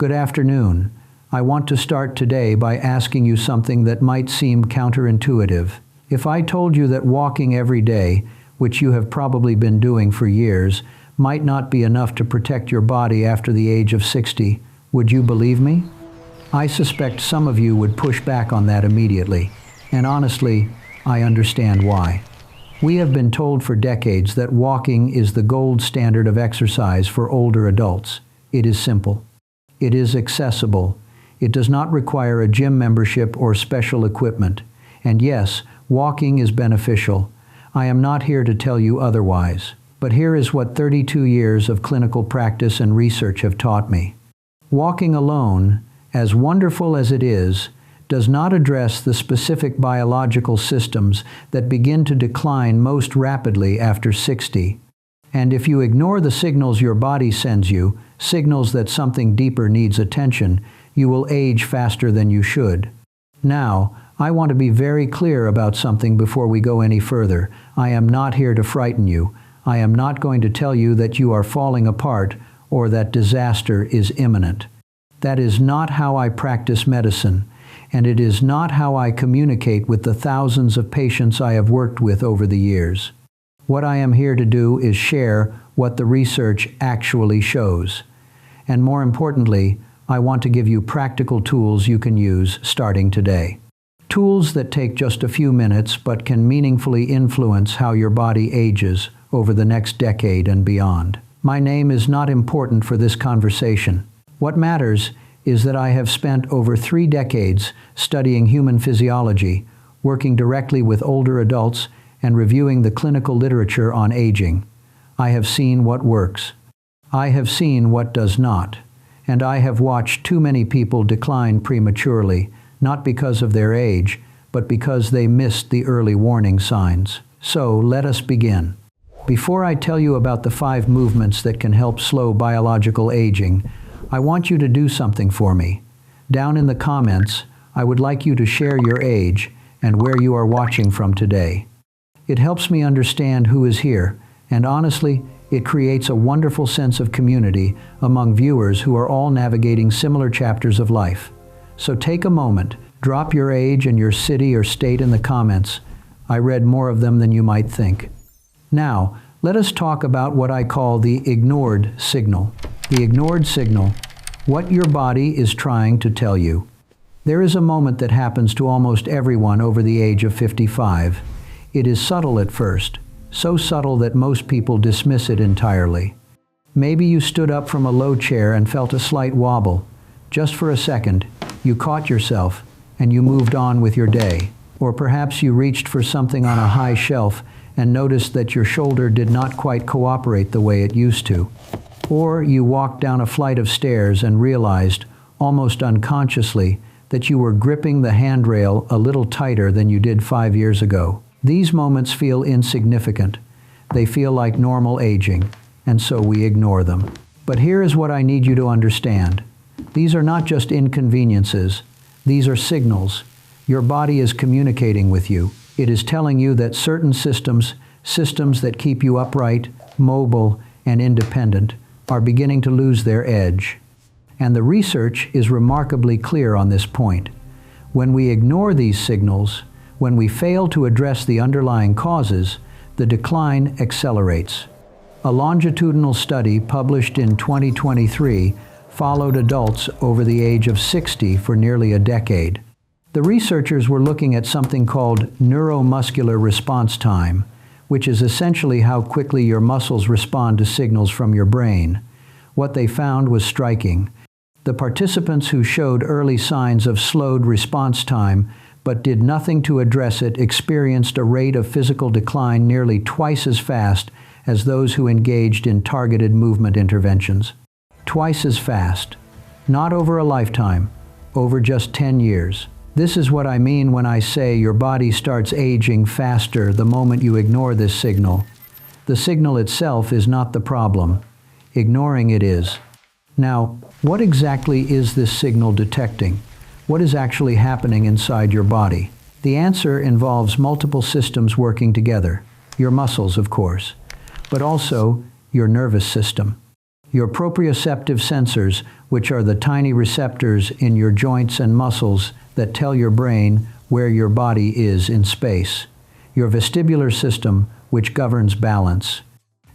Good afternoon. I want to start today by asking you something that might seem counterintuitive. If I told you that walking every day, which you have probably been doing for years, might not be enough to protect your body after the age of 60, would you believe me? I suspect some of you would push back on that immediately, and honestly, I understand why. We have been told for decades that walking is the gold standard of exercise for older adults. It is simple. It is accessible. It does not require a gym membership or special equipment. And yes, walking is beneficial. I am not here to tell you otherwise. But here is what 32 years of clinical practice and research have taught me. Walking alone, as wonderful as it is, does not address the specific biological systems that begin to decline most rapidly after 60. And if you ignore the signals your body sends you, signals that something deeper needs attention, you will age faster than you should. Now, I want to be very clear about something before we go any further. I am not here to frighten you. I am not going to tell you that you are falling apart or that disaster is imminent. That is not how I practice medicine, and it is not how I communicate with the thousands of patients I have worked with over the years. What I am here to do is share what the research actually shows. And more importantly, I want to give you practical tools you can use starting today. Tools that take just a few minutes but can meaningfully influence how your body ages over the next decade and beyond. My name is not important for this conversation. What matters is that I have spent over 3 decades studying human physiology, working directly with older adults, and reviewing the clinical literature on aging. I have seen what works. I have seen what does not. And I have watched too many people decline prematurely, not because of their age, but because they missed the early warning signs. So let us begin. Before I tell you about the 5 movements that can help slow biological aging, I want you to do something for me. Down in the comments, I would like you to share your age and where you are watching from today. It helps me understand who is here, and honestly, it creates a wonderful sense of community among viewers who are all navigating similar chapters of life. So take a moment, drop your age and your city or state in the comments. I read more of them than you might think. Now, let us talk about what I call the ignored signal. The ignored signal, what your body is trying to tell you. There is a moment that happens to almost everyone over the age of 55. It is subtle at first, so subtle that most people dismiss it entirely. Maybe you stood up from a low chair and felt a slight wobble. Just for a second, you caught yourself and you moved on with your day. Or perhaps you reached for something on a high shelf and noticed that your shoulder did not quite cooperate the way it used to. Or you walked down a flight of stairs and realized, almost unconsciously, that you were gripping the handrail a little tighter than you did 5 years ago. These moments feel insignificant. They feel like normal aging, and so we ignore them. But here is what I need you to understand. These are not just inconveniences. These are signals. Your body is communicating with you. It is telling you that certain systems that keep you upright, mobile, and independent, are beginning to lose their edge. And the research is remarkably clear on this point. When we ignore these signals, when we fail to address the underlying causes, the decline accelerates. A longitudinal study published in 2023 followed adults over the age of 60 for nearly a decade. The researchers were looking at something called neuromuscular response time, which is essentially how quickly your muscles respond to signals from your brain. What they found was striking. The participants who showed early signs of slowed response time but did nothing to address it experienced a rate of physical decline nearly twice as fast as those who engaged in targeted movement interventions. Twice as fast. Not over a lifetime, over just 10 years. This is what I mean when I say your body starts aging faster the moment you ignore this signal. The signal itself is not the problem. Ignoring it is. Now, what exactly is this signal detecting? What is actually happening inside your body? The answer involves multiple systems working together. Your muscles, of course, but also your nervous system. Your proprioceptive sensors, which are the tiny receptors in your joints and muscles that tell your brain where your body is in space. Your vestibular system, which governs balance.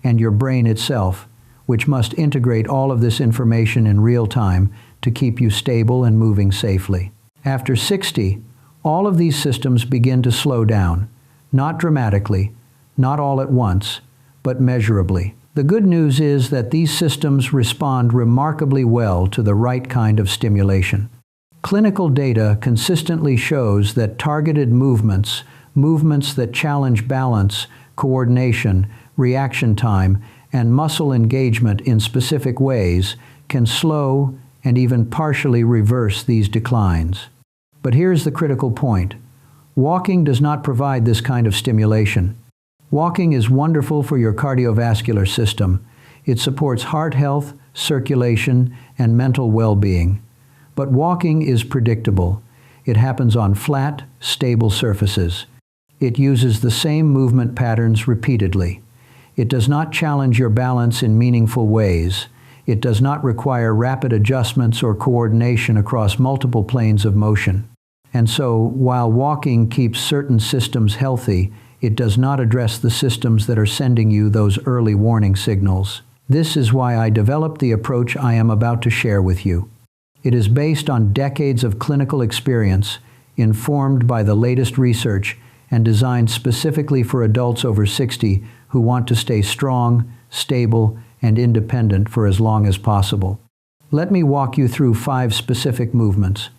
And your brain itself, which must integrate all of this information in real time to keep you stable and moving safely. After 60, all of these systems begin to slow down, not dramatically, not all at once, but measurably. The good news is that these systems respond remarkably well to the right kind of stimulation. Clinical data consistently shows that targeted movements that challenge balance, coordination, reaction time, and muscle engagement in specific ways can slow and even partially reverse these declines. But here's the critical point. Walking does not provide this kind of stimulation. Walking is wonderful for your cardiovascular system. It supports heart health, circulation, and mental well-being. But walking is predictable. It happens on flat, stable surfaces. It uses the same movement patterns repeatedly. It does not challenge your balance in meaningful ways. It does not require rapid adjustments or coordination across multiple planes of motion. And so, while walking keeps certain systems healthy, it does not address the systems that are sending you those early warning signals. This is why I developed the approach I am about to share with you. It is based on decades of clinical experience, informed by the latest research, and designed specifically for adults over 60 who want to stay strong, stable, and independent for as long as possible. Let me walk you through 5 specific movements.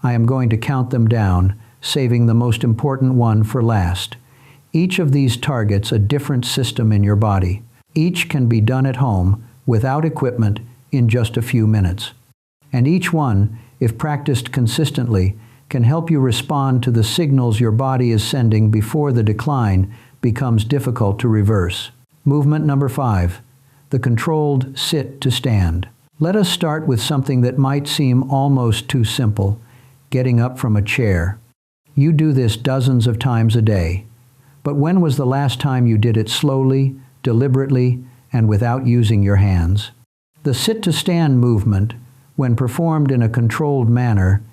I am going to count them down, saving the most important one for last. Each of these targets a different system in your body. Each can be done at home, without equipment, in just a few minutes. And each one, if practiced consistently, can help you respond to the signals your body is sending before the decline becomes difficult to reverse. Movement number 5, the controlled sit to stand. Let us start with something that might seem almost too simple, getting up from a chair. You do this dozens of times a day. But when was the last time you did it slowly, deliberately, and without using your hands? The sit-to-stand movement, when performed in a controlled manner,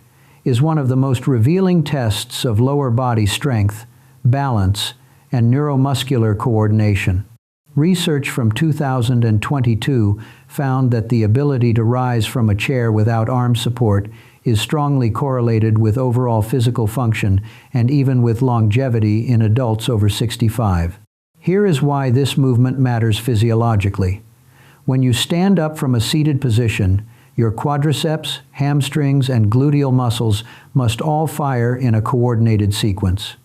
is one of the most revealing tests of lower body strength, balance, and neuromuscular coordination. Research from 2022 found that the ability to rise from a chair without arm support is strongly correlated with overall physical function and even with longevity in adults over 65. Here is why this movement matters physiologically. When you stand up from a seated position, your quadriceps, hamstrings, and gluteal muscles must all fire in a coordinated sequence.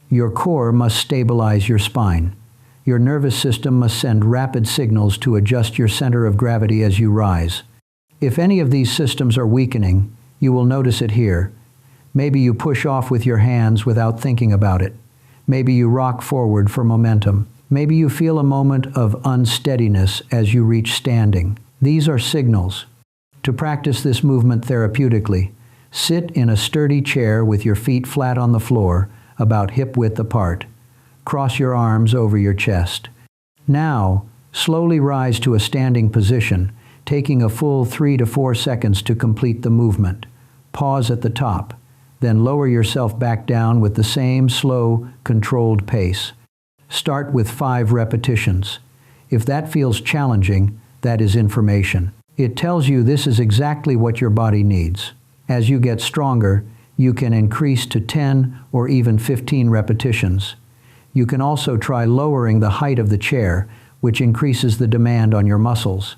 Your core must stabilize your spine. Your nervous system must send rapid signals to adjust your center of gravity as you rise. If any of these systems are weakening, you will notice it here. Maybe you push off with your hands without thinking about it. Maybe you rock forward for momentum. Maybe you feel a moment of unsteadiness as you reach standing. These are signals. To practice this movement therapeutically, sit in a sturdy chair with your feet flat on the floor, about hip-width apart. Cross your arms over your chest. Now, slowly rise to a standing position, taking a full 3 to 4 seconds to complete the movement. Pause at the top, then lower yourself back down with the same slow, controlled pace. Start with 5 repetitions. If that feels challenging, that is information. It tells you this is exactly what your body needs. As you get stronger, you can increase to 10 or even 15 repetitions. You can also try lowering the height of the chair, which increases the demand on your muscles.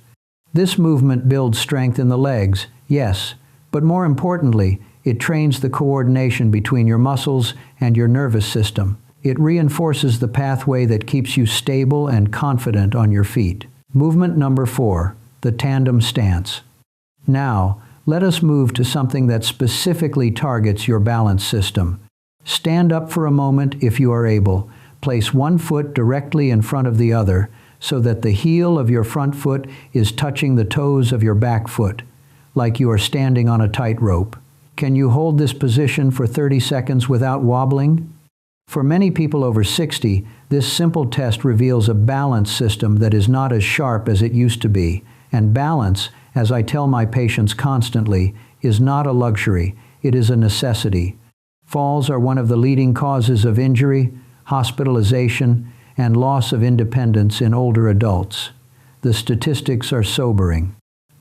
This movement builds strength in the legs, yes, but more importantly, it trains the coordination between your muscles and your nervous system. It reinforces the pathway that keeps you stable and confident on your feet. Movement number 4, the tandem stance. Now, let us move to something that specifically targets your balance system. Stand up for a moment if you are able. Place one foot directly in front of the other so that the heel of your front foot is touching the toes of your back foot, like you are standing on a tightrope. Can you hold this position for 30 seconds without wobbling? For many people over 60, this simple test reveals a balance system that is not as sharp as it used to be, And balance, as I tell my patients constantly, is not a luxury, it is a necessity. Falls are one of the leading causes of injury, hospitalization, and loss of independence in older adults. The statistics are sobering.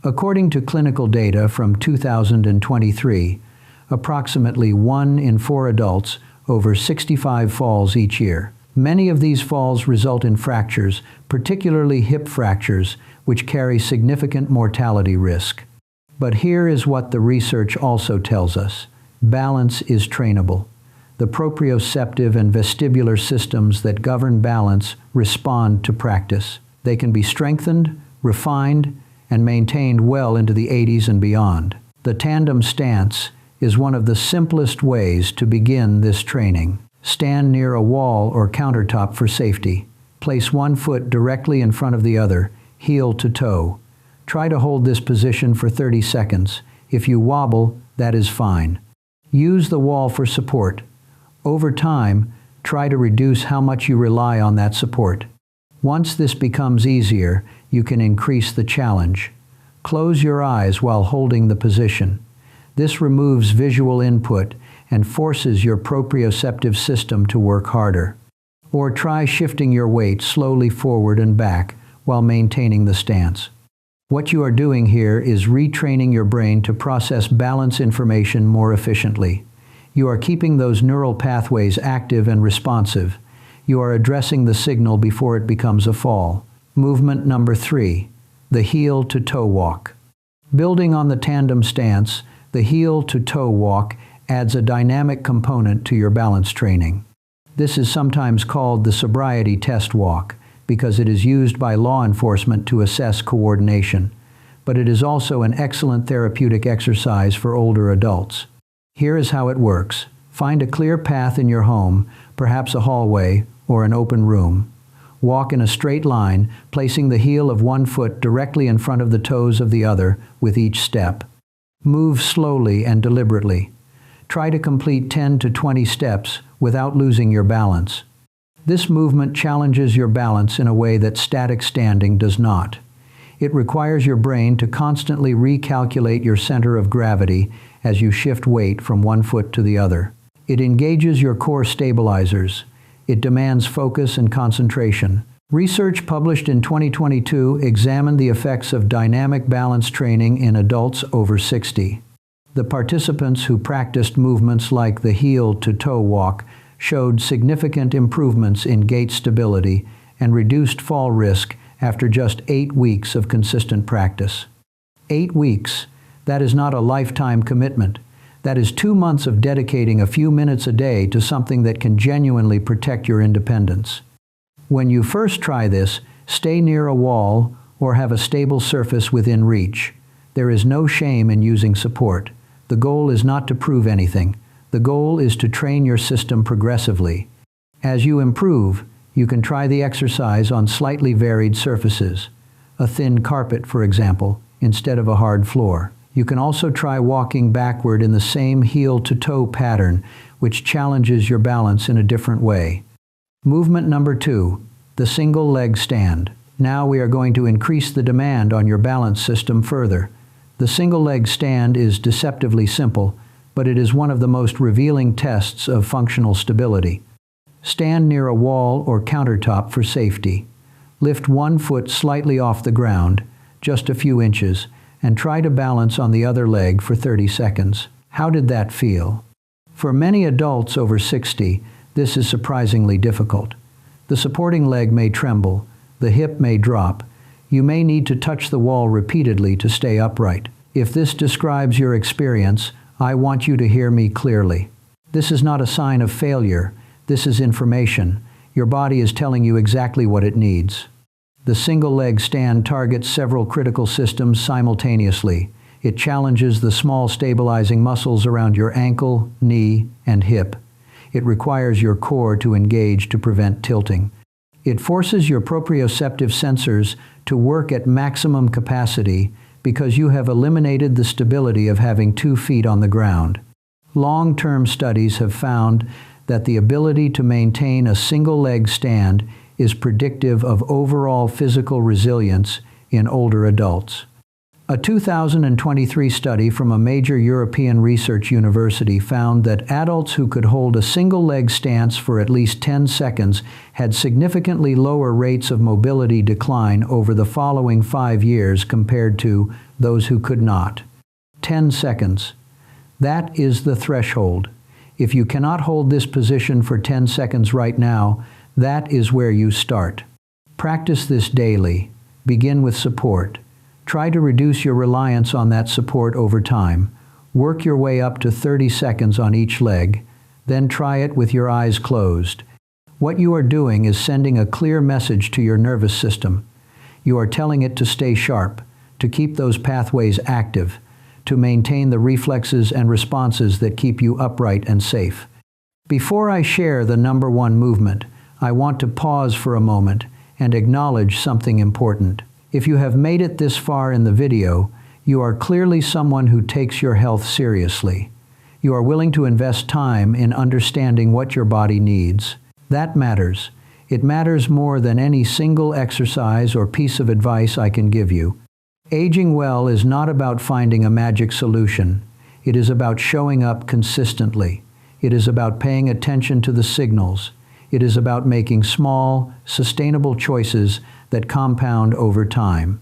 According to clinical data from 2023, approximately 1 in 4 adults over 65 falls each year. Many of these falls result in fractures, particularly hip fractures, which carry significant mortality risk. But here is what the research also tells us. Balance is trainable. The proprioceptive and vestibular systems that govern balance respond to practice. They can be strengthened, refined, and maintained well into the 80s and beyond. The tandem stance is one of the simplest ways to begin this training. Stand near a wall or countertop for safety. Place one foot directly in front of the other, heel to toe. Try to hold this position for 30 seconds. If you wobble, that is fine. Use the wall for support. Over time, try to reduce how much you rely on that support. Once this becomes easier, you can increase the challenge. Close your eyes while holding the position. This removes visual input and forces your proprioceptive system to work harder. Or try shifting your weight slowly forward and back while maintaining the stance. What you are doing here is retraining your brain to process balance information more efficiently. You are keeping those neural pathways active and responsive. You are addressing the signal before it becomes a fall. Movement number 3, the heel to toe walk. Building on the tandem stance, the heel to toe walk adds a dynamic component to your balance training. This is sometimes called the sobriety test walk because it is used by law enforcement to assess coordination, but it is also an excellent therapeutic exercise for older adults. Here is how it works. Find a clear path in your home, perhaps a hallway or an open room. Walk in a straight line, placing the heel of one foot directly in front of the toes of the other with each step. Move slowly and deliberately. Try to complete 10 to 20 steps without losing your balance. This movement challenges your balance in a way that static standing does not. It requires your brain to constantly recalculate your center of gravity as you shift weight from one foot to the other. It engages your core stabilizers. It demands focus and concentration. Research published in 2022 examined the effects of dynamic balance training in adults over 60. The participants who practiced movements like the heel to toe walk showed significant improvements in gait stability and reduced fall risk after just 8 weeks of consistent practice. 8 weeks, that is not a lifetime commitment. That is 2 months of dedicating a few minutes a day to something that can genuinely protect your independence. When you first try this, stay near a wall or have a stable surface within reach. There is no shame in using support. The goal is not to prove anything. The goal is to train your system progressively. As you improve, you can try the exercise on slightly varied surfaces. A thin carpet, for example, instead of a hard floor. You can also try walking backward in the same heel-to-toe pattern, which challenges your balance in a different way. Movement number 2, the single leg stand. Now we are going to increase the demand on your balance system further. The single leg stand is deceptively simple, but it is one of the most revealing tests of functional stability. Stand near a wall or countertop for safety. Lift one foot slightly off the ground, just a few inches, and try to balance on the other leg for 30 seconds. How did that feel? For many adults over 60, this is surprisingly difficult. The supporting leg may tremble, the hip may drop. You may need to touch the wall repeatedly to stay upright. If this describes your experience, I want you to hear me clearly. This is not a sign of failure. This is information. Your body is telling you exactly what it needs. The single leg stand targets several critical systems simultaneously. It challenges the small stabilizing muscles around your ankle, knee, and hip. It requires your core to engage to prevent tilting. It forces your proprioceptive sensors to work at maximum capacity because you have eliminated the stability of having 2 feet on the ground. Long-term studies have found that the ability to maintain a single leg stand is predictive of overall physical resilience in older adults. A 2023 study from a major European research university found that adults who could hold a single leg stance for at least 10 seconds had significantly lower rates of mobility decline over the following 5 years compared to those who could not. 10 seconds. That is the threshold. If you cannot hold this position for 10 seconds right now, that is where you start. Practice this daily. Begin with support. Try to reduce your reliance on that support over time. Work your way up to 30 seconds on each leg, then try it with your eyes closed. What you are doing is sending a clear message to your nervous system. You are telling it to stay sharp, to keep those pathways active, to maintain the reflexes and responses that keep you upright and safe. Before I share the number one movement, I want to pause for a moment and acknowledge something important. If you have made it this far in the video, you are clearly someone who takes your health seriously. You are willing to invest time in understanding what your body needs. That matters. It matters more than any single exercise or piece of advice I can give you. Aging well is not about finding a magic solution. It is about showing up consistently. It is about paying attention to the signals. It is about making small, sustainable choices that compound over time.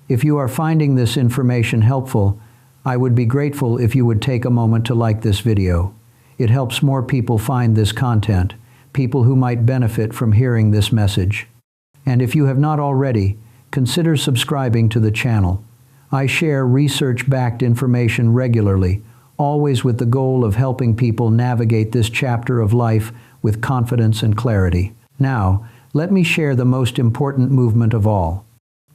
If you are finding this information helpful, I would be grateful if you would take a moment to like this video. It helps more people find this content, people who might benefit from hearing this message. And if you have not already, consider subscribing to the channel. I share research-backed information regularly, always with the goal of helping people navigate this chapter of life with confidence and clarity. Now, let me share the most important movement of all,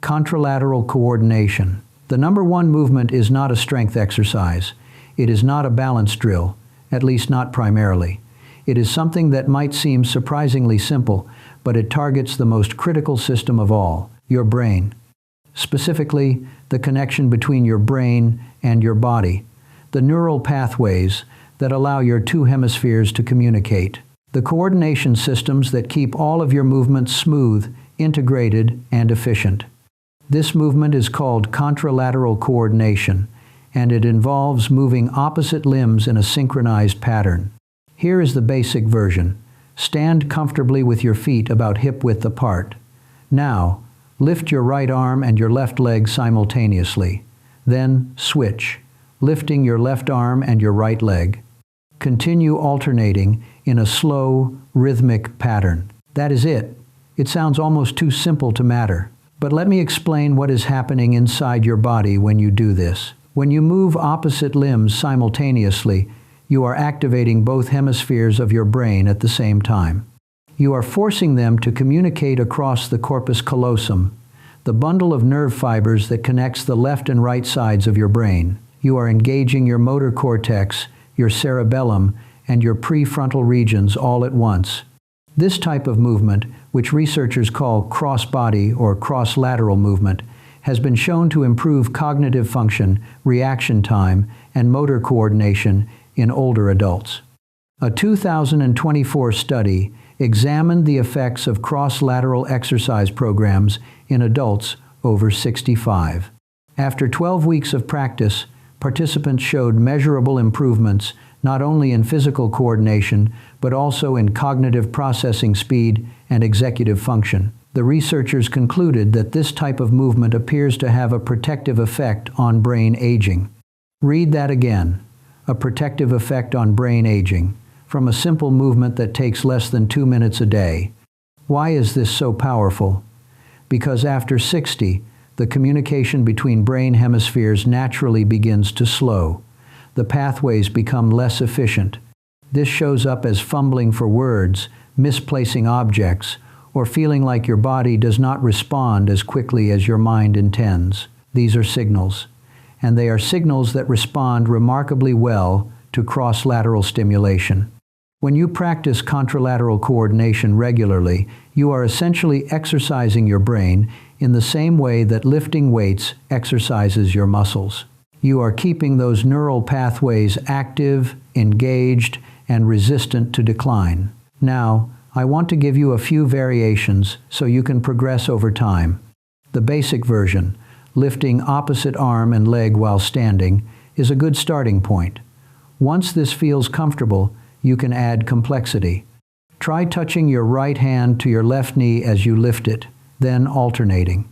contralateral coordination. The number one movement is not a strength exercise. It is not a balance drill, at least not primarily. It is something that might seem surprisingly simple, but it targets the most critical system of all, your brain. Specifically, the connection between your brain and your body, the neural pathways that allow your two hemispheres to communicate. The coordination systems that keep all of your movements smooth, integrated, and efficient. This movement is called contralateral coordination, and it involves moving opposite limbs in a synchronized pattern. Here is the basic version. Stand comfortably with your feet about hip-width apart. Now, lift your right arm and your left leg simultaneously. Then, switch, lifting your left arm and your right leg. Continue alternating in a slow, rhythmic pattern. That is it. It sounds almost too simple to matter. But let me explain what is happening inside your body when you do this. When you move opposite limbs simultaneously, you are activating both hemispheres of your brain at the same time. You are forcing them to communicate across the corpus callosum, the bundle of nerve fibers that connects the left and right sides of your brain. You are engaging your motor cortex, your cerebellum, and your prefrontal regions all at once. This type of movement, which researchers call cross-body or cross-lateral movement, has been shown to improve cognitive function, reaction time, and motor coordination in older adults. A 2024 study examined the effects of cross-lateral exercise programs in adults over 65. After 12 weeks of practice, participants showed measurable improvements not only in physical coordination, but also in cognitive processing speed and executive function. The researchers concluded that this type of movement appears to have a protective effect on brain aging. Read that again. A protective effect on brain aging, from a simple movement that takes less than 2 minutes a day. Why is this so powerful? Because after 60, the communication between brain hemispheres naturally begins to slow. The pathways become less efficient. This shows up as fumbling for words, misplacing objects, or feeling like your body does not respond as quickly as your mind intends. These are signals, and they are signals that respond remarkably well to cross-lateral stimulation. When you practice contralateral coordination regularly, you are essentially exercising your brain in the same way that lifting weights exercises your muscles. You are keeping those neural pathways active, engaged, and resistant to decline. Now, I want to give you a few variations so you can progress over time. The basic version, lifting opposite arm and leg while standing, is a good starting point. Once this feels comfortable, you can add complexity. Try touching your right hand to your left knee as you lift it, then alternating.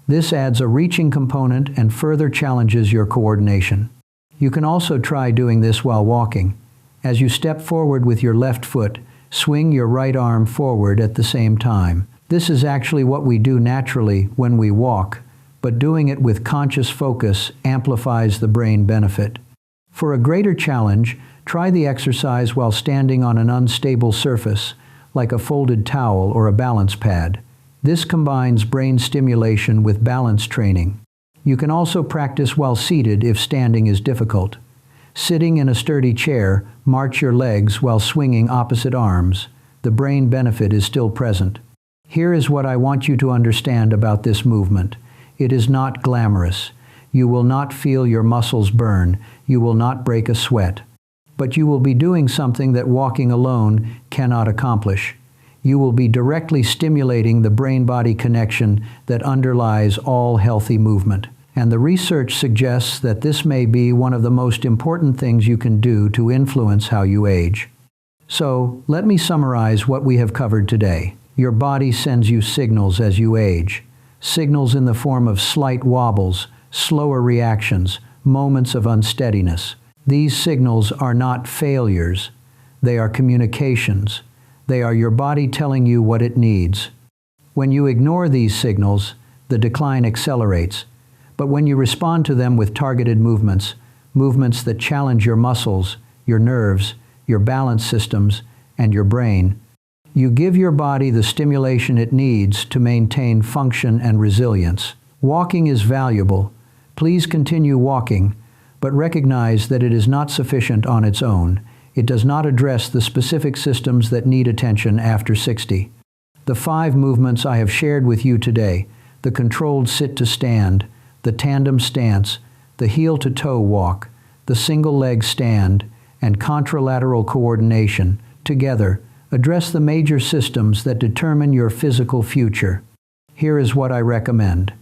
This adds a reaching component and further challenges your coordination. You can also try doing this while walking. As you step forward with your left foot, swing your right arm forward at the same time. This is actually what we do naturally when we walk, but doing it with conscious focus amplifies the brain benefit. For a greater challenge, try the exercise while standing on an unstable surface, like a folded towel or a balance pad. This combines brain stimulation with balance training. You can also practice while seated if standing is difficult. Sitting in a sturdy chair, march your legs while swinging opposite arms. The brain benefit is still present. Here is what I want you to understand about this movement. It is not glamorous. You will not feel your muscles burn. You will not break a sweat. But you will be doing something that walking alone cannot accomplish. You will be directly stimulating the brain-body connection that underlies all healthy movement. And the research suggests that this may be one of the most important things you can do to influence how you age. So, let me summarize what we have covered today. Your body sends you signals as you age. Signals in the form of slight wobbles, slower reactions, moments of unsteadiness. These signals are not failures. They are communications. They are your body telling you what it needs. When you ignore these signals, the decline accelerates. But when you respond to them with targeted movements, movements that challenge your muscles, your nerves, your balance systems, and your brain, you give your body the stimulation it needs to maintain function and resilience. Walking is valuable. Please continue walking, but recognize that it is not sufficient on its own. It does not address the specific systems that need attention after 60. The 5 movements I have shared with you today, the controlled sit-to-stand, the tandem stance, the heel-to-toe walk, the single-leg stand, and contralateral coordination, together, address the major systems that determine your physical future. Here is what I recommend.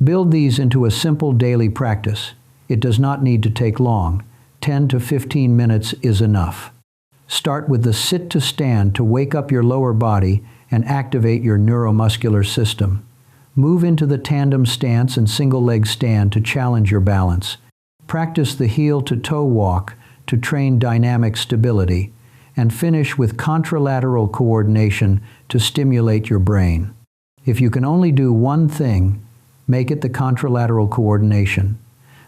Build these into a simple daily practice. It does not need to take long. 10 to 15 minutes is enough. Start with the sit-to-stand to wake up your lower body and activate your neuromuscular system. Move into the tandem stance and single-leg stand to challenge your balance. Practice the heel-to-toe walk to train dynamic stability, and finish with contralateral coordination to stimulate your brain. If you can only do one thing, make it the contralateral coordination.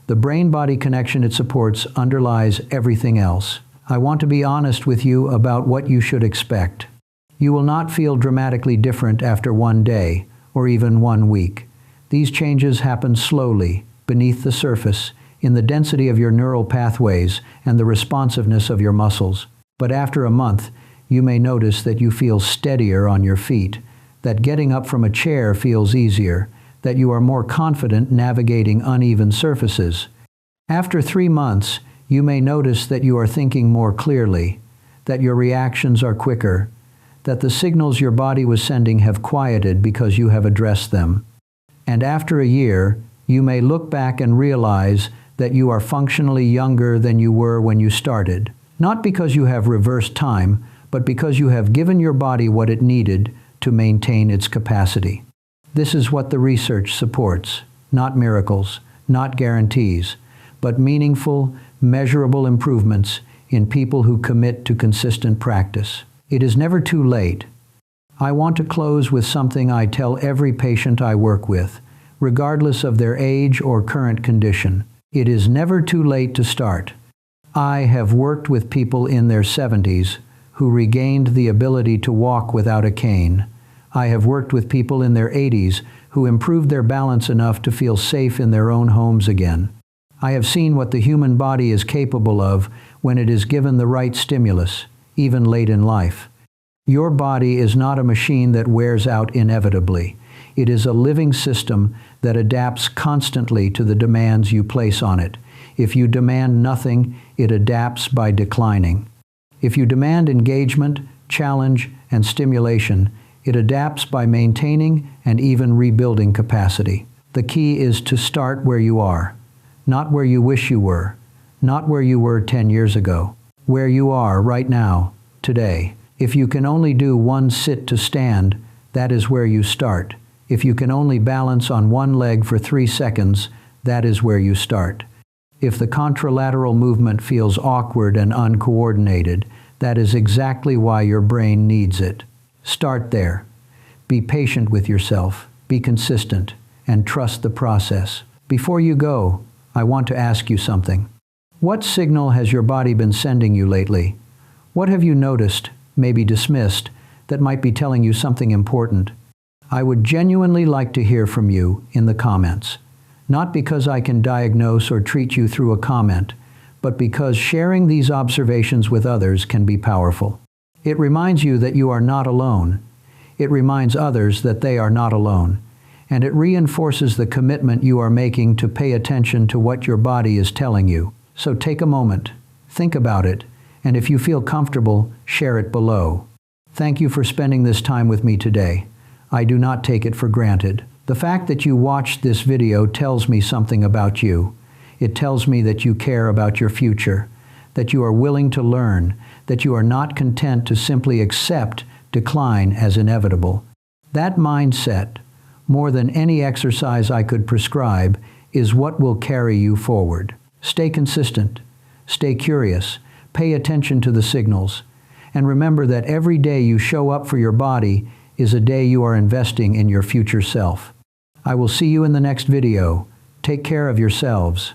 The brain-body connection it supports underlies everything else. I want to be honest with you about what you should expect. You will not feel dramatically different after one day, or even 1 week. These changes happen slowly, beneath the surface, in the density of your neural pathways and the responsiveness of your muscles. But after a month, you may notice that you feel steadier on your feet, that getting up from a chair feels easier, that you are more confident navigating uneven surfaces. After 3 months, you may notice that you are thinking more clearly, that your reactions are quicker, that the signals your body was sending have quieted because you have addressed them. And after a year, you may look back and realize that you are functionally younger than you were when you started. Not because you have reversed time, but because you have given your body what it needed to maintain its capacity. This is what the research supports. Not miracles, not guarantees, but meaningful, measurable improvements in people who commit to consistent practice. It is never too late. I want to close with something I tell every patient I work with, regardless of their age or current condition. It is never too late to start. I have worked with people in their 70s who regained the ability to walk without a cane. I have worked with people in their 80s who improved their balance enough to feel safe in their own homes again. I have seen what the human body is capable of when it is given the right stimulus, even late in life. Your body is not a machine that wears out inevitably. It is a living system that adapts constantly to the demands you place on it. If you demand nothing, it adapts by declining. If you demand engagement, challenge, and stimulation, it adapts by maintaining and even rebuilding capacity. The key is to start where you are, not where you wish you were, not where you were 10 years ago, where you are right now, today. If you can only do one sit to stand, that is where you start. If you can only balance on one leg for 3 seconds, that is where you start. If the contralateral movement feels awkward and uncoordinated, that is exactly why your brain needs it. Start there. Be patient with yourself, be consistent, and trust the process. Before you go, I want to ask you something. What signal has your body been sending you lately? What have you noticed, maybe dismissed, that might be telling you something important? I would genuinely like to hear from you in the comments. Not because I can diagnose or treat you through a comment, but because sharing these observations with others can be powerful. It reminds you that you are not alone. It reminds others that they are not alone. And it reinforces the commitment you are making to pay attention to what your body is telling you. So take a moment, think about it, and if you feel comfortable, share it below. Thank you for spending this time with me today. I do not take it for granted. The fact that you watched this video tells me something about you. It tells me that you care about your future, that you are willing to learn, that you are not content to simply accept decline as inevitable. That mindset, more than any exercise I could prescribe, is what will carry you forward. Stay consistent, stay curious, pay attention to the signals, and remember that every day you show up for your body is a day you are investing in your future self. I will see you in the next video. Take care of yourselves.